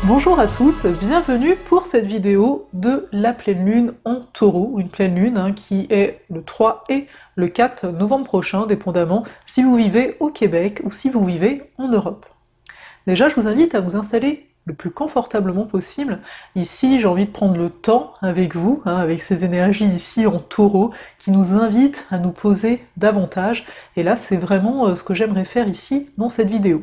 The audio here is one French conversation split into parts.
Bonjour à tous, bienvenue pour cette vidéo de la pleine lune en Taureau, une pleine lune qui est le 3 et le 4 novembre prochain, dépendamment si vous vivez au Québec ou si vous vivez en Europe. Déjà, je vous invite à vous installer le plus confortablement possible. Ici, j'ai envie de prendre le temps avec vous, avec ces énergies ici en Taureau, qui nous invitent à nous poser davantage. Et là, c'est vraiment ce que j'aimerais faire ici dans cette vidéo.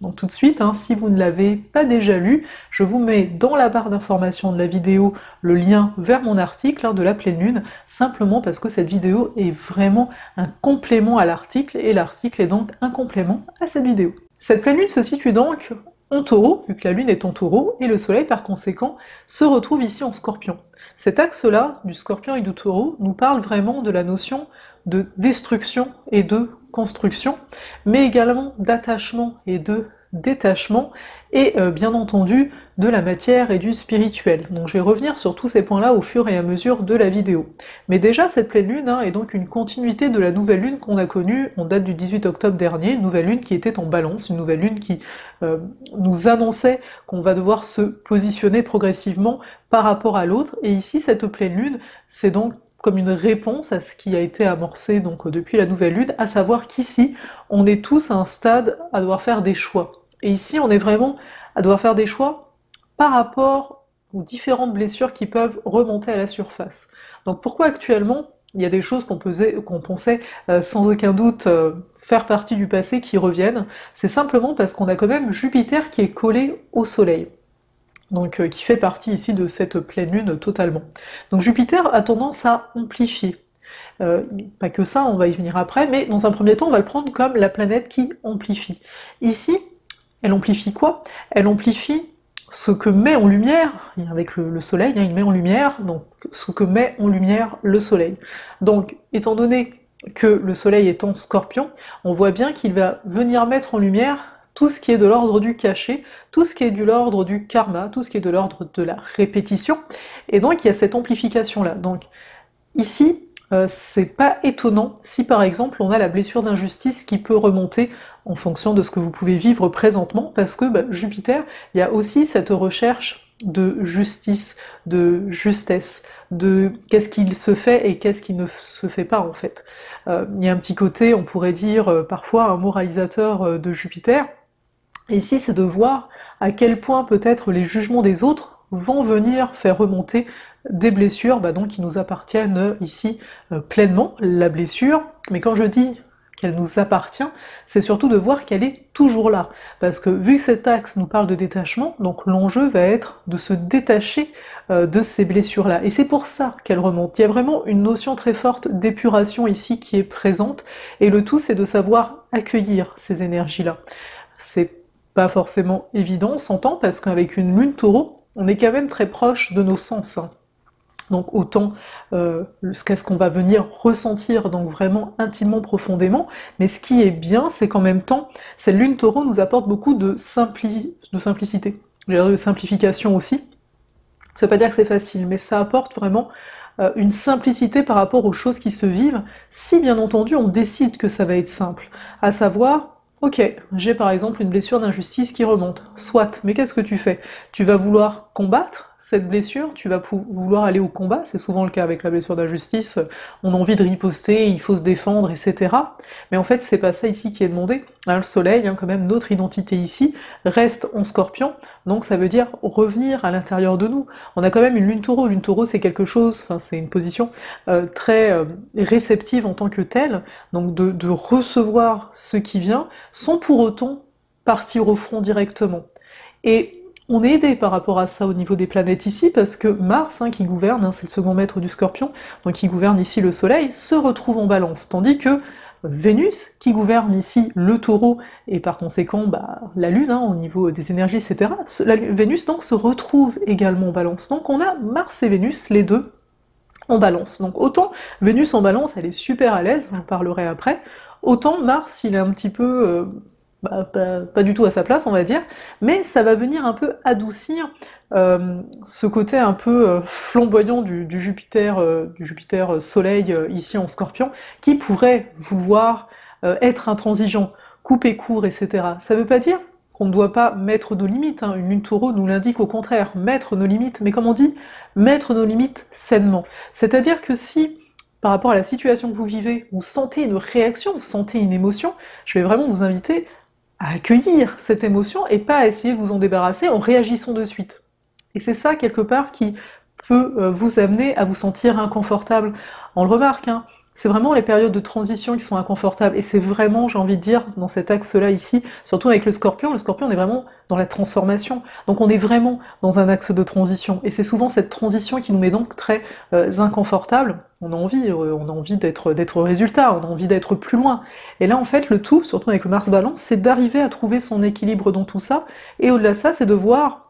Donc tout de suite, si vous ne l'avez pas déjà lu, je vous mets dans la barre d'information de la vidéo le lien vers mon article de la pleine lune, simplement parce que cette vidéo est vraiment un complément à l'article, et l'article est donc un complément à cette vidéo. Cette pleine lune se situe donc en Taureau, vu que la lune est en Taureau, et le soleil par conséquent se retrouve ici en Scorpion. Cet axe-là, du Scorpion et du Taureau, nous parle vraiment de la notion de destruction et de construction, mais également d'attachement et de détachement, et bien entendu de la matière et du spirituel. Donc je vais revenir sur tous ces points-là au fur et à mesure de la vidéo. Mais déjà, cette pleine lune est donc une continuité de la nouvelle lune qu'on a connue en date du 18 octobre dernier, une nouvelle lune qui était en Balance, une nouvelle lune qui nous annonçait qu'on va devoir se positionner progressivement par rapport à l'autre, et ici, cette pleine lune, c'est donc comme une réponse à ce qui a été amorcé donc depuis la nouvelle lune, à savoir qu'ici, on est tous à un stade à devoir faire des choix. Et ici, on est vraiment à devoir faire des choix par rapport aux différentes blessures qui peuvent remonter à la surface. Donc pourquoi actuellement, il y a des choses qu'on pensait sans aucun doute faire partie du passé qui reviennent? C'est simplement parce qu'on a quand même Jupiter qui est collé au Soleil. Donc qui fait partie ici de cette pleine lune totalement. Donc Jupiter a tendance à amplifier. Pas que ça, on va y venir après, mais dans un premier temps, on va le prendre comme la planète qui amplifie. Ici, elle amplifie quoi? Elle amplifie ce que met en lumière, avec le soleil, il met en lumière, donc ce que met en lumière le soleil. Donc, étant donné que le soleil est en Scorpion, on voit bien qu'il va venir mettre en lumière tout ce qui est de l'ordre du caché, tout ce qui est de l'ordre du karma, tout ce qui est de l'ordre de la répétition, et donc il y a cette amplification-là. Donc ici, c'est pas étonnant si par exemple on a la blessure d'injustice qui peut remonter en fonction de ce que vous pouvez vivre présentement, parce que Jupiter, il y a aussi cette recherche de justice, de justesse, de qu'est-ce qu'il se fait et qu'est-ce qui ne se fait pas en fait. Il y a un petit côté, on pourrait dire parfois un moralisateur de Jupiter, et ici c'est de voir à quel point peut-être les jugements des autres vont venir faire remonter des blessures donc qui nous appartiennent ici pleinement, la blessure, mais quand je dis qu'elle nous appartient, c'est surtout de voir qu'elle est toujours là, parce que vu que cet axe nous parle de détachement, donc l'enjeu va être de se détacher de ces blessures-là, et c'est pour ça qu'elle remonte. Il y a vraiment une notion très forte d'épuration ici qui est présente, et le tout c'est de savoir accueillir ces énergies-là. C'est pas forcément évident, on s'entend, parce qu'avec une lune Taureau, on est quand même très proche de nos sens. Donc autant qu'est-ce qu'on va venir ressentir, donc vraiment intimement, profondément, mais ce qui est bien, c'est qu'en même temps, cette lune Taureau nous apporte beaucoup de simplicité, de simplification aussi. Ça veut pas dire que c'est facile, mais ça apporte vraiment une simplicité par rapport aux choses qui se vivent, si bien entendu on décide que ça va être simple, à savoir, ok, j'ai par exemple une blessure d'injustice qui remonte, soit, mais qu'est-ce que tu fais? Tu vas vouloir combattre cette blessure, tu vas vouloir aller au combat, c'est souvent le cas avec la blessure d'injustice, on a envie de riposter, il faut se défendre, etc. Mais en fait, c'est pas ça ici qui est demandé. Le soleil, quand même, notre identité ici, reste en Scorpion, donc ça veut dire revenir à l'intérieur de nous. On a quand même une lune Taureau c'est quelque chose, c'est une position très réceptive en tant que telle, donc de recevoir ce qui vient, sans pour autant partir au front directement. Et on est aidé par rapport à ça au niveau des planètes ici, parce que Mars, qui gouverne, c'est le second maître du Scorpion, donc qui gouverne ici le Soleil, se retrouve en Balance, tandis que Vénus, qui gouverne ici le Taureau, et par conséquent la Lune, au niveau des énergies, etc., Vénus donc se retrouve également en Balance. Donc on a Mars et Vénus, les deux, en Balance. Donc autant Vénus en Balance, elle est super à l'aise, j'en parlerai après, autant Mars, il est un petit peu... pas du tout à sa place, on va dire, mais ça va venir un peu adoucir ce côté un peu flamboyant du Jupiter Soleil ici en Scorpion, qui pourrait vouloir être intransigeant, couper court, etc. Ça veut pas dire qu'on ne doit pas mettre nos limites, hein. Une lune taureau nous l'indique au contraire, mettre nos limites, mais comme on dit, mettre nos limites sainement. C'est-à-dire que si, par rapport à la situation que vous vivez, vous sentez une réaction, vous sentez une émotion, je vais vraiment vous inviter à accueillir cette émotion et pas à essayer de vous en débarrasser en réagissant de suite. Et c'est ça, quelque part, qui peut vous amener à vous sentir inconfortable. On le remarque, hein, c'est vraiment les périodes de transition qui sont inconfortables, et c'est vraiment, j'ai envie de dire, dans cet axe-là ici, surtout avec le scorpion on est vraiment dans la transformation, donc on est vraiment dans un axe de transition, et c'est souvent cette transition qui nous met donc très inconfortable. On a envie d'être au résultat, on a envie d'être plus loin, et là en fait le tout, surtout avec le Mars Balance, c'est d'arriver à trouver son équilibre dans tout ça, et au-delà de ça, c'est de voir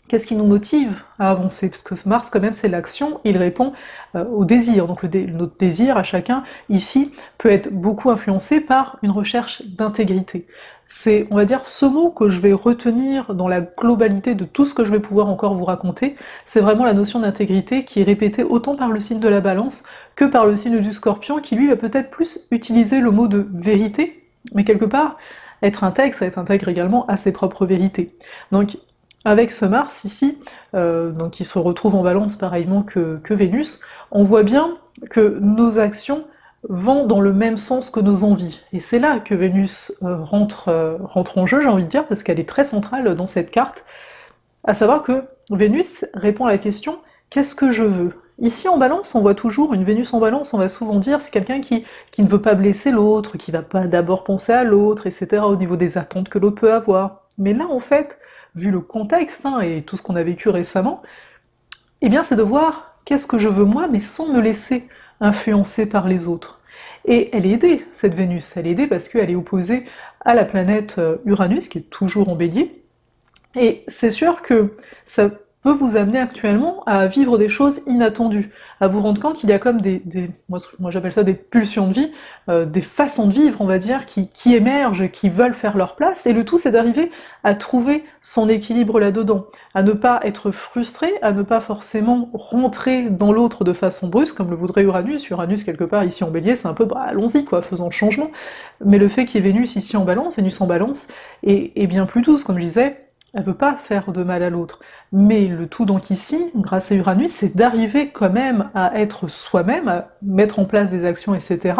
qu'est-ce qui nous motive à avancer, parce que Mars quand même c'est l'action, il répond au désir, donc notre désir à chacun ici peut être beaucoup influencé par une recherche d'intégrité. C'est, on va dire, ce mot que je vais retenir dans la globalité de tout ce que je vais pouvoir encore vous raconter, c'est vraiment la notion d'intégrité qui est répétée autant par le signe de la Balance que par le signe du Scorpion, qui lui va peut-être plus utiliser le mot de vérité, mais quelque part, être intègre, ça intègre également à ses propres vérités. Donc avec ce Mars ici, donc qui se retrouve en Balance pareillement que Vénus, on voit bien que nos actions vont dans le même sens que nos envies. Et c'est là que Vénus rentre en jeu, j'ai envie de dire, parce qu'elle est très centrale dans cette carte, à savoir que Vénus répond à la question « qu'est-ce que je veux ?» Ici en Balance, on voit toujours, une Vénus en Balance, on va souvent dire, c'est quelqu'un qui ne veut pas blesser l'autre, qui va pas d'abord penser à l'autre, etc., au niveau des attentes que l'autre peut avoir. Mais là, en fait, vu le contexte, hein, et tout ce qu'on a vécu récemment, eh bien c'est de voir qu'est-ce que je veux moi, mais sans me laisser influencer par les autres. Et elle est aidée, cette Vénus, elle est aidée parce qu'elle est opposée à la planète Uranus, qui est toujours en Bélier, et c'est sûr que ça peut vous amener actuellement à vivre des choses inattendues, à vous rendre compte qu'il y a comme moi j'appelle ça des pulsions de vie, des façons de vivre, on va dire, qui émergent, qui veulent faire leur place, et le tout c'est d'arriver à trouver son équilibre là-dedans, à ne pas être frustré, à ne pas forcément rentrer dans l'autre de façon brusque, comme le voudrait Uranus. Uranus quelque part ici en Bélier, c'est un peu, bah allons-y quoi, faisons le changement, mais le fait qu'il y ait Vénus ici en Balance, Vénus en Balance, est bien plus douce, comme je disais, elle veut pas faire de mal à l'autre. Mais le tout donc ici, grâce à Uranus, c'est d'arriver quand même à être soi-même, à mettre en place des actions, etc.,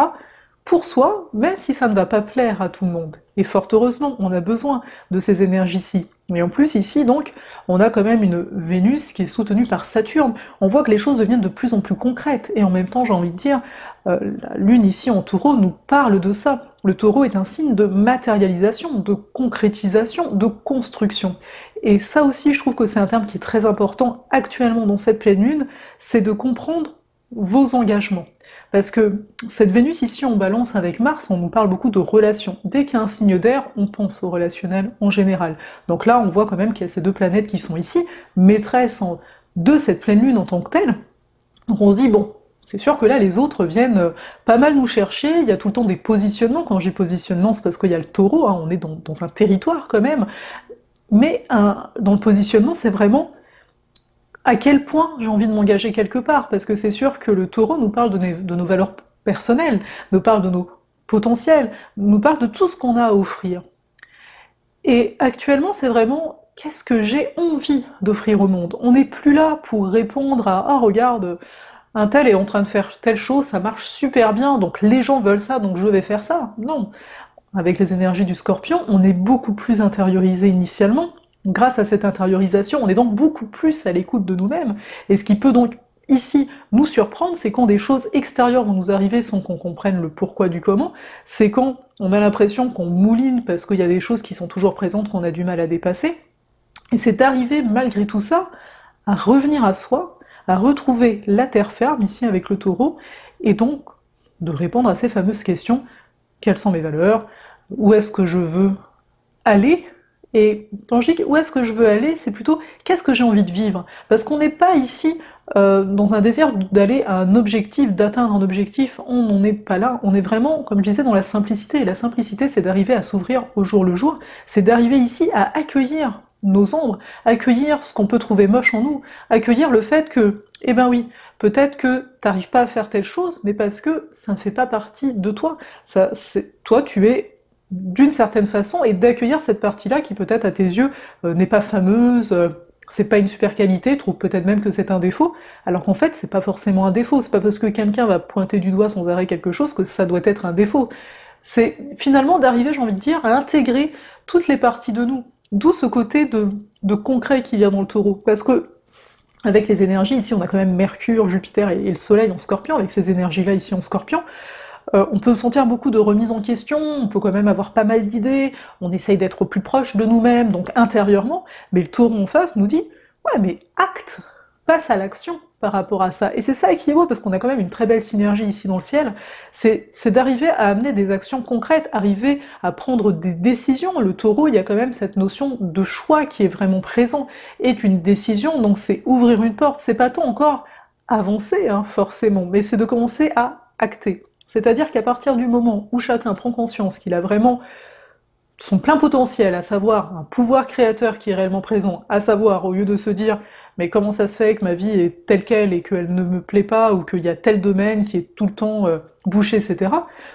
pour soi, même si ça ne va pas plaire à tout le monde. Et fort heureusement, on a besoin de ces énergies-ci. Mais en plus ici, donc, on a quand même une Vénus qui est soutenue par Saturne. On voit que les choses deviennent de plus en plus concrètes, et en même temps, j'ai envie de dire, la Lune ici en Taureau nous parle de ça. Le Taureau est un signe de matérialisation, de concrétisation, de construction. Et ça aussi, je trouve que c'est un terme qui est très important actuellement dans cette pleine Lune, c'est de comprendre vos engagements. Parce que cette Vénus ici en Balance avec Mars, on nous parle beaucoup de relations. Dès qu'il y a un signe d'air, on pense au relationnel en général. Donc là, on voit quand même qu'il y a ces deux planètes qui sont ici, maîtresses de cette pleine Lune en tant que telle. Donc on se dit, bon, c'est sûr que là, les autres viennent pas mal nous chercher, il y a tout le temps des positionnements. Quand je dis positionnement, c'est parce qu'il y a le Taureau, hein, on est dans un territoire quand même, mais dans le positionnement, c'est vraiment à quel point j'ai envie de m'engager quelque part, parce que c'est sûr que le Taureau nous parle de nos valeurs personnelles, nous parle de nos potentiels, nous parle de tout ce qu'on a à offrir. Et actuellement, c'est vraiment qu'est-ce que j'ai envie d'offrir au monde. On n'est plus là pour répondre à « Ah, regarde, un tel est en train de faire telle chose, ça marche super bien, donc les gens veulent ça, donc je vais faire ça ». Non. Avec les énergies du Scorpion, on est beaucoup plus intériorisé initialement. Grâce à cette intériorisation, on est donc beaucoup plus à l'écoute de nous-mêmes, et ce qui peut donc ici nous surprendre, c'est quand des choses extérieures vont nous arriver sans qu'on comprenne le pourquoi du comment, c'est quand on a l'impression qu'on mouline parce qu'il y a des choses qui sont toujours présentes qu'on a du mal à dépasser, et c'est d'arriver malgré tout ça à revenir à soi, à retrouver la terre ferme ici avec le Taureau, et donc de répondre à ces fameuses questions, quelles sont mes valeurs, où est-ce que je veux aller. Et quand je dis où est-ce que je veux aller, c'est plutôt qu'est-ce que j'ai envie de vivre. Parce qu'on n'est pas ici dans un désir d'aller à un objectif, d'atteindre un objectif, on n'en est pas là, on est vraiment, comme je disais, dans la simplicité, et la simplicité c'est d'arriver à s'ouvrir au jour le jour, c'est d'arriver ici à accueillir nos ombres, accueillir ce qu'on peut trouver moche en nous, accueillir le fait que, eh ben oui, peut-être que t'arrives pas à faire telle chose, mais parce que ça ne fait pas partie de toi. Toi, tu es d'une certaine façon, et d'accueillir cette partie-là qui peut-être à tes yeux n'est pas fameuse, c'est pas une super qualité, trouve peut-être même que c'est un défaut, alors qu'en fait c'est pas forcément un défaut, c'est pas parce que quelqu'un va pointer du doigt sans arrêt quelque chose que ça doit être un défaut. C'est finalement d'arriver, j'ai envie de dire, à intégrer toutes les parties de nous, d'où ce côté de concret qui vient dans le Taureau, parce que avec les énergies, ici on a quand même Mercure, Jupiter et le Soleil en Scorpion, avec ces énergies-là ici en Scorpion, on peut sentir beaucoup de remise en question, on peut quand même avoir pas mal d'idées, on essaye d'être plus proche de nous-mêmes, donc intérieurement, mais le Taureau en face nous dit « Ouais, mais acte, passe à l'action par rapport à ça ». Et c'est ça qui est beau, parce qu'on a quand même une très belle synergie ici dans le ciel, c'est d'arriver à amener des actions concrètes, arriver à prendre des décisions. Le Taureau, il y a quand même cette notion de choix qui est vraiment présent, et qu'une décision, donc c'est ouvrir une porte, c'est pas tant encore avancer, hein, forcément, mais c'est de commencer à acter. C'est-à-dire qu'à partir du moment où chacun prend conscience qu'il a vraiment son plein potentiel, à savoir un pouvoir créateur qui est réellement présent, à savoir, au lieu de se dire « mais comment ça se fait que ma vie est telle qu'elle et qu'elle ne me plaît pas, ou qu'il y a tel domaine qui est tout le temps bouché, etc. »,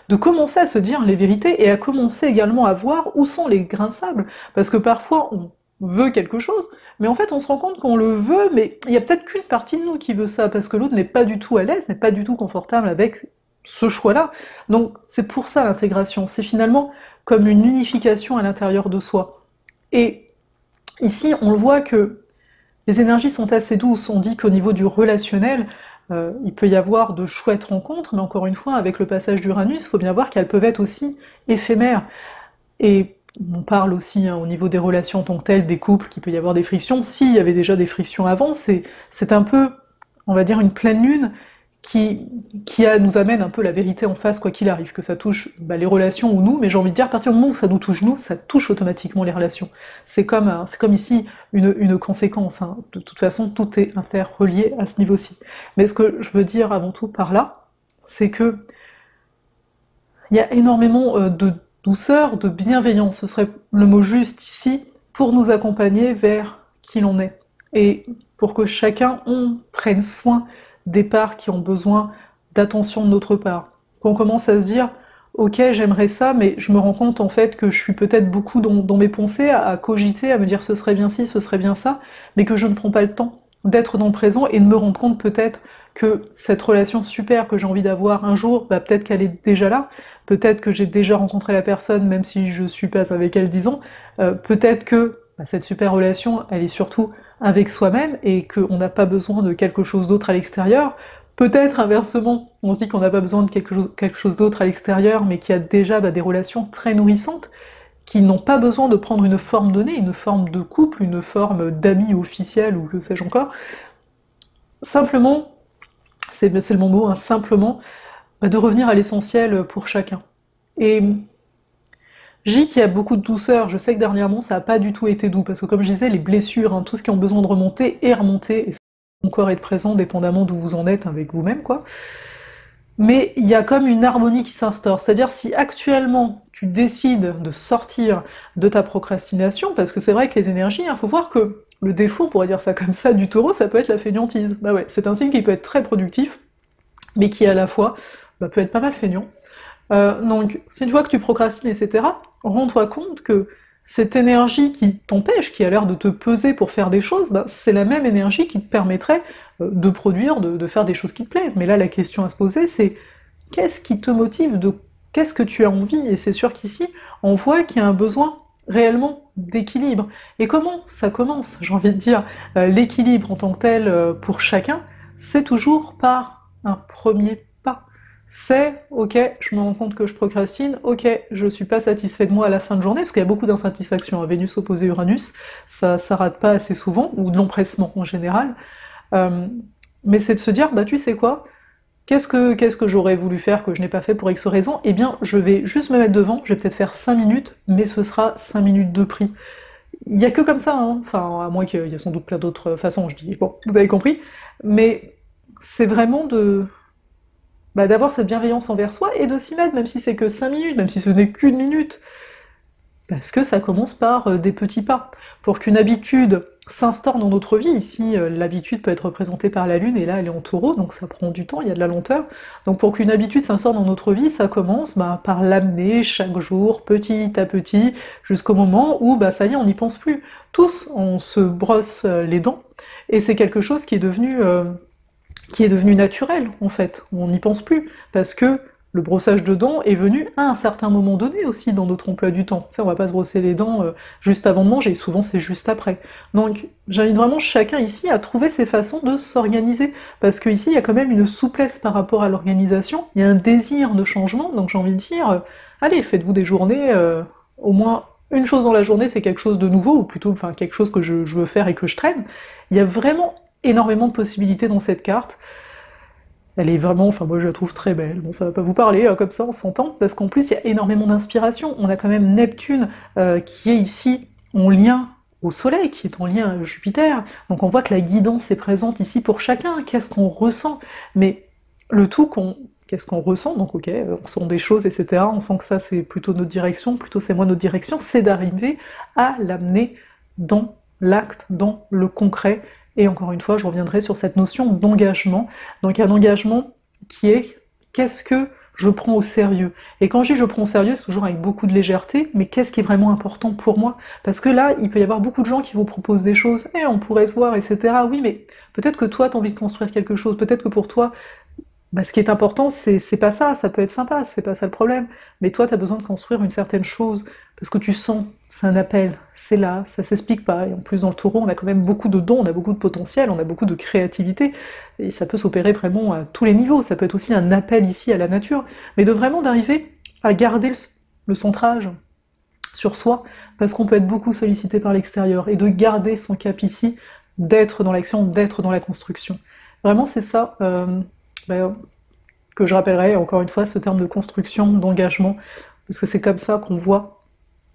de commencer à se dire les vérités, et à commencer également à voir où sont les grains de sable, parce que parfois on veut quelque chose, mais en fait on se rend compte qu'on le veut, mais il y a peut-être qu'une partie de nous qui veut ça, parce que l'autre n'est pas du tout à l'aise, n'est pas du tout confortable avec ce choix-là. Donc c'est pour ça l'intégration, c'est finalement comme une unification à l'intérieur de soi. Et ici, on le voit que les énergies sont assez douces, on dit qu'au niveau du relationnel, il peut y avoir de chouettes rencontres, mais encore une fois, avec le passage d'Uranus, il faut bien voir qu'elles peuvent être aussi éphémères. Et on parle aussi, hein, au niveau des relations en tant que telles, des couples, qu'il peut y avoir des frictions. S'il y avait déjà des frictions avant, c'est un peu, on va dire, une pleine lune qui nous amène un peu la vérité en face, quoi qu'il arrive, que ça touche les relations ou nous, mais j'ai envie de dire, à partir du moment où ça nous touche nous, ça touche automatiquement les relations. C'est comme ici une conséquence, hein. De toute façon, tout est interrelié à ce niveau-ci. Mais ce que je veux dire avant tout par là, c'est que il y a énormément de douceur, de bienveillance, ce serait le mot juste ici, pour nous accompagner vers qui l'on est. Et pour que chacun, on prenne soin des parts qui ont besoin d'attention de notre part. Qu'on commence à se dire « Ok, j'aimerais ça, mais je me rends compte en fait que je suis peut-être beaucoup dans mes pensées, à cogiter, à me dire ce serait bien ci, ce serait bien ça, mais que je ne prends pas le temps d'être dans le présent et de me rendre compte peut-être que cette relation super que j'ai envie d'avoir un jour, peut-être qu'elle est déjà là, peut-être que j'ai déjà rencontré la personne même si je suis pas avec elle 10 ans, peut-être que cette super relation, elle est surtout avec soi-même, et qu'on n'a pas besoin de quelque chose d'autre à l'extérieur. Peut-être inversement, on se dit qu'on n'a pas besoin de quelque chose d'autre à l'extérieur, mais qui a déjà des relations très nourrissantes, qui n'ont pas besoin de prendre une forme donnée, une forme de couple, une forme d'amis officiel, ou que sais-je encore. Simplement, c'est le bon mot, hein, simplement, de revenir à l'essentiel pour chacun. Et je dis qu'il y a beaucoup de douceur, je sais que dernièrement ça n'a pas du tout été doux, parce que comme je disais, les blessures, hein, tout ce qui ont besoin de remonter est remonté, et mon corps est présent dépendamment d'où vous en êtes avec vous-même, quoi. Mais il y a comme une harmonie qui s'instaure, c'est-à-dire si actuellement tu décides de sortir de ta procrastination, parce que c'est vrai que les énergies, il faut voir que le défaut, on pourrait dire ça comme ça, du Taureau, ça peut être la fainéantise. Bah ouais, c'est un signe qui peut être très productif, mais qui à la fois peut être pas mal feignant. Donc, si une fois que tu procrastines, etc., rends-toi compte que cette énergie qui t'empêche, qui a l'air de te peser pour faire des choses, c'est la même énergie qui te permettrait de produire, de faire des choses qui te plaisent. Mais là, la question à se poser, c'est qu'est-ce qui te motive, qu'est-ce que tu as envie? Et c'est sûr qu'ici, on voit qu'il y a un besoin réellement d'équilibre. Et comment ça commence, j'ai envie de dire, l'équilibre en tant que tel pour chacun, c'est toujours par un premier pas. C'est « ok, je me rends compte que je procrastine, ok, je suis pas satisfait de moi à la fin de journée », parce qu'il y a beaucoup d'insatisfaction, Vénus opposé Uranus, ça rate pas assez souvent, ou de l'empressement en général, mais c'est de se dire, tu sais quoi, qu'est-ce que j'aurais voulu faire que je n'ai pas fait pour X raison? Eh bien, je vais juste me mettre devant, je vais peut-être faire 5 minutes, mais ce sera 5 minutes de prix. Il y a que comme ça, hein, enfin, à moins qu'il y ait sans doute plein d'autres façons, je dis, bon, vous avez compris, mais c'est vraiment d'avoir cette bienveillance envers soi, et de s'y mettre, même si c'est que 5 minutes, même si ce n'est qu'une minute, parce que ça commence par des petits pas. Pour qu'une habitude s'instaure dans notre vie. Ici, l'habitude peut être représentée par la Lune, et là, elle est en Taureau, donc ça prend du temps, il y a de la lenteur. Donc pour qu'une habitude s'instaure dans notre vie, ça commence par l'amener chaque jour, petit à petit, jusqu'au moment où, ça y est, on n'y pense plus. Tous, on se brosse les dents, et c'est quelque chose qui est devenu naturel, en fait. On n'y pense plus, parce que le brossage de dents est venu à un certain moment donné aussi dans notre emploi du temps. Tu sais, on va pas se brosser les dents juste avant de manger, souvent c'est juste après. Donc j'invite vraiment chacun ici à trouver ses façons de s'organiser, parce qu'ici il y a quand même une souplesse par rapport à l'organisation, il y a un désir de changement, donc j'ai envie de dire, allez, faites-vous des journées, au moins une chose dans la journée c'est quelque chose de nouveau, ou plutôt enfin, quelque chose que je veux faire et que je traîne. Il y a vraiment énormément de possibilités dans cette carte. Elle est vraiment, enfin moi je la trouve très belle, bon ça va pas vous parler, comme ça on s'entend, parce qu'en plus il y a énormément d'inspiration, on a quand même Neptune qui est ici en lien au Soleil, qui est en lien à Jupiter, donc on voit que la guidance est présente ici pour chacun, qu'est-ce qu'on ressent, mais le tout qu'est-ce qu'on ressent, donc ok, on sent des choses, etc., on sent que ça c'est plutôt notre direction, plutôt c'est moi notre direction, c'est d'arriver à l'amener dans l'acte, dans le concret. Et encore une fois, je reviendrai sur cette notion d'engagement. Donc un engagement qui est qu'est-ce que je prends au sérieux. Et quand je dis je prends au sérieux, c'est toujours avec beaucoup de légèreté, mais qu'est-ce qui est vraiment important pour moi? Parce que là, il peut y avoir beaucoup de gens qui vous proposent des choses, on pourrait se voir, etc. Oui, mais peut-être que toi, tu as envie de construire quelque chose, peut-être que pour toi, ce qui est important, c'est pas ça peut être sympa, c'est pas ça le problème. Mais toi, t'as besoin de construire une certaine chose, parce que tu sens, c'est un appel, c'est là, ça s'explique pas. Et en plus, dans le Taureau, on a quand même beaucoup de dons, on a beaucoup de potentiel, on a beaucoup de créativité, et ça peut s'opérer vraiment à tous les niveaux. Ça peut être aussi un appel ici à la nature, mais de vraiment d'arriver à garder le centrage sur soi, parce qu'on peut être beaucoup sollicité par l'extérieur, et de garder son cap ici, d'être dans l'action, d'être dans la construction. Vraiment, c'est ça. Que je rappellerai encore une fois ce terme de construction, d'engagement, parce que c'est comme ça qu'on voit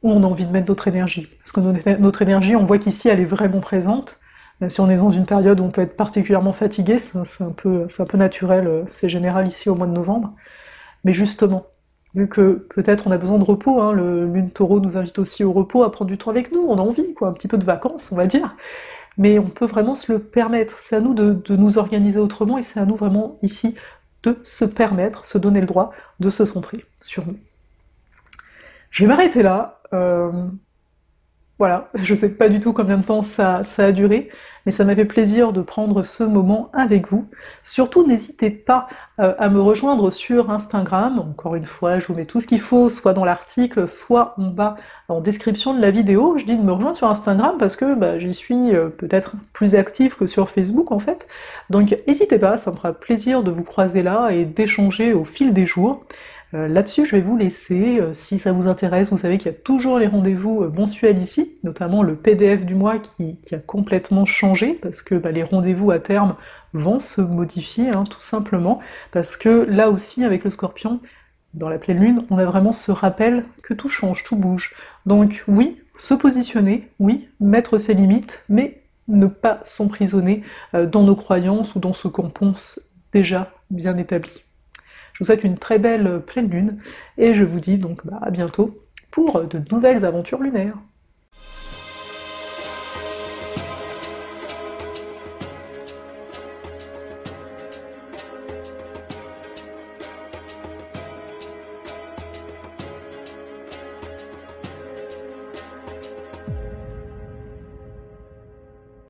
où on a envie de mettre notre énergie. Parce que notre énergie, on voit qu'ici elle est vraiment présente, même si on est dans une période où on peut être particulièrement fatigué, c'est un peu naturel, c'est général ici au mois de novembre, mais justement, vu que peut-être on a besoin de repos, le Lune Taureau nous invite aussi au repos, à prendre du temps avec nous, on a envie, un petit peu de vacances, on va dire, mais on peut vraiment se le permettre, c'est à nous de nous organiser autrement, et c'est à nous vraiment ici de se permettre, se donner le droit de se centrer sur nous. Je vais m'arrêter là, voilà, je sais pas du tout combien de temps ça a duré, mais ça m'a fait plaisir de prendre ce moment avec vous. Surtout, n'hésitez pas à me rejoindre sur Instagram, encore une fois, je vous mets tout ce qu'il faut, soit dans l'article, soit en bas, en description de la vidéo. Je dis de me rejoindre sur Instagram parce que j'y suis peut-être plus active que sur Facebook en fait, donc n'hésitez pas, ça me fera plaisir de vous croiser là et d'échanger au fil des jours. Là-dessus, je vais vous laisser, si ça vous intéresse, vous savez qu'il y a toujours les rendez-vous mensuels ici, notamment le PDF du mois qui a complètement changé, parce que les rendez-vous à terme vont se modifier, tout simplement, parce que là aussi, avec le Scorpion, dans la pleine lune, on a vraiment ce rappel que tout change, tout bouge. Donc oui, se positionner, oui, mettre ses limites, mais ne pas s'emprisonner dans nos croyances ou dans ce qu'on pense déjà bien établi. Je vous souhaite une très belle pleine lune, et je vous dis donc à bientôt pour de nouvelles aventures lunaires.